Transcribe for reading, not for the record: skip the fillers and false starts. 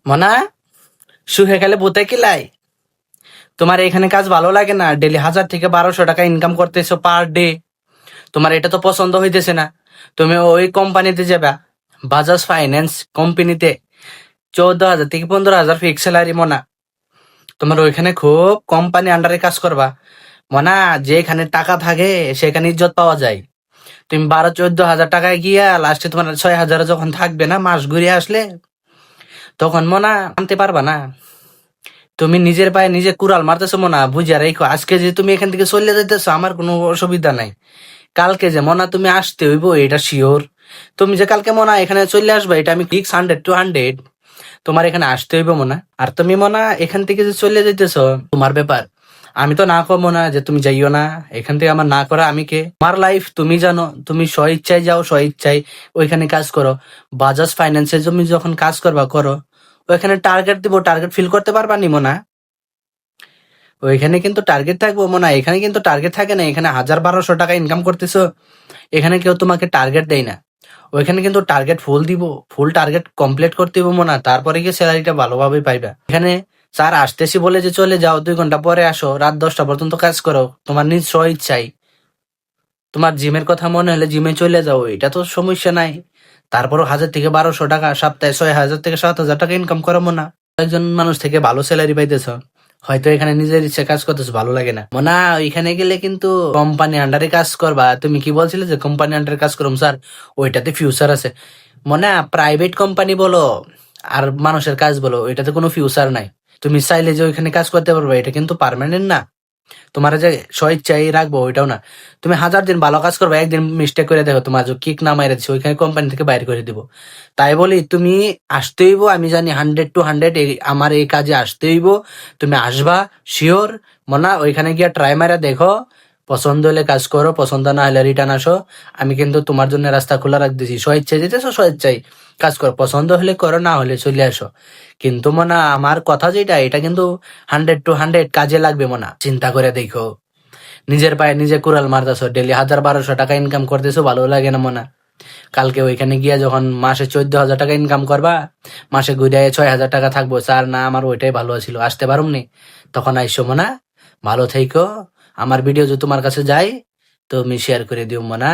মনা, শুহে গেলে ভূতে কিলাই। তোমার এখানে কাজ ভালো লাগে না? ডেলি 1000 থেকে 1200 টাকা ইনকাম করতেছো পার ডে। তোমার এটা তো পছন্দ হইতেছে না। তুমি ওই কোম্পানিতে যাবা, বাজাজ ফাইন্যান্স কোম্পানিতে। 14,000 থেকে 15,000 ফিক্স স্যালারি মনা। তোমার ওইখানে খুব কোম্পানি আন্ডারে কাজ করবা মনা। যেখানে টাকা থাকে সেখানে ইজ্জত পাওয়া যায়। তুমি 12-14 হাজার টাকায় গিয়া লাস্টে তোমার 6,000 যখন থাকবে না, মাস ঘুরে আসলে, তখন মনা আনতে পারবা না। তুমি নিজের পায়ে নিজে কুড়াল মারতেছো মনা, বুঝিয়া রেখো। আজকে যে তুমি এখান থেকে চলে যাইতেছো আমার কোনো অসুবিধা নাই। কালকে যে মনা তুমি আসতে হইব এটা শিওর। তুমি যে কালকে মনা এখানে চলে আসবে এটা আমি ফিক্স 100-200। তোমার এখানে আসতে হইব মনা। আর তুমি মনা এখান থেকে যে চলে যাইতেছো তোমার ব্যাপার। আমি তো না কমো না যে তুমি যাইও না। এখান থেকে আমার না করা আমি কে? আমার লাইফ তুমি জানো। তুমি স্ব ইচ্ছায় যাও, স্ব ইচ্ছায় ওইখানে কাজ করো। বাজাজ ফাইন্যান্সে তুমি যখন কাজ করবা করো, ওইখানে টার্গেট দিব, টার্গেট ফিল করতে পারবা নি মনা? ওইখানে কিন্তু টার্গেট থাকবো মনে হয়, এখানে কিন্তু টার্গেট থাকে না। এখানে 1,000-1,200 টাকা ইনকাম করতেছো, এখানে কেউ তোমাকে টার্গেট দেয় না। ওইখানে কিন্তু টার্গেট ফুল দিব, ফুল টার্গেট কমপ্লিট করতে হবে মনে হয়, তারপরে গিয়ে স্যালারিটা ভালোভাবে পাইবা। এখানে স্যার আসতেছি বলে যে চলে যাও, 2 ঘন্টা পরে আসো, রাত 10টা পর্যন্ত কাজ করো তোমার নিজ স্ব ইচ্ছাই। তোমার জিমের কথা মনে হলে জিমে চলে যাও, এটা তো সমস্যা নাই। তারপরও 1,000 থেকে 1,200 টাকা, সপ্তাহে 6,000 থেকে 7,000 টাকা ইনকাম করো না। একজন মানুষ থেকে ভালো স্যালারি পাইতেছ, হয়তো এখানে নিজের ইচ্ছে কাজ করতেছো, ভালো লাগে না মনে হয়। ওইখানে গেলে কিন্তু কোম্পানি আন্ডারে কাজ করবা। তুমি কি বলছিলে যে কোম্পানি আন্ডারে কাজ করুম স্যার, ওইটাতে ফিউচার আছে মনে হয়। প্রাইভেট কোম্পানি বলো আর মানুষের কাজ বলো, ওইটাতে কোনো ফিউচার নাই। তুমি চাইলে যে ওইখানে কাজ করতে পারবে, এটা কিন্তু পার্মানেন্ট না। তোমার যে স্বইচ্ছাই রাখবো ওইটাও না। তুমি 1000 দিন ভালো কাজ করবে, একদিন মিস্টেক করে দেখো তোমার যে কিক না মাইরে দিচ্ছে, ওইখানে কোম্পানি থেকে বাইর করে দিব। তাই বলি তুমি আসতে হইব, আমি জানি 100-200 আমার এই কাজে আসতে হইব। তুমি আসবা শিওর মনা। ওইখানে গিয়া ট্রাই মারা দেখো, পছন্দ হলে কাজ করো, পছন্দ না হলে রিটার্ন আসো। আমি কিন্তু তোমার জন্য রাস্তা খোলা রাখ দিছি। স্বেচ্ছায় যেতেছো স্বেচ্ছায় কাজ করো, পছন্দ হলে করো, না হলে চলে আসো। কিন্তু মনা আমার কথা যেটা, এটা কিন্তু 100-200 কাজে লাগবে মনা। চিন্তা করে দেখো, নিজের পায়ে নিজে কুড়াল মারতেছো, ডেলি 1,000-1,200 টাকা ইনকাম করতেছো, ভালো লাগে না মনা? কালকে ওইখানে গিয়া যখন মাসে 14,000 টাকা ইনকাম করবা, মাসে ঘুরে 6,000 টাকা থাকবো, স্যার না আমার ওইটাই ভালো ছিল, আসতে পারুমনি, তখন আইসো মনা। ভালো থেকো। আমার ভিডিও যদি তোমার কাছে যায় তুমি শেয়ার করে দিও মনা।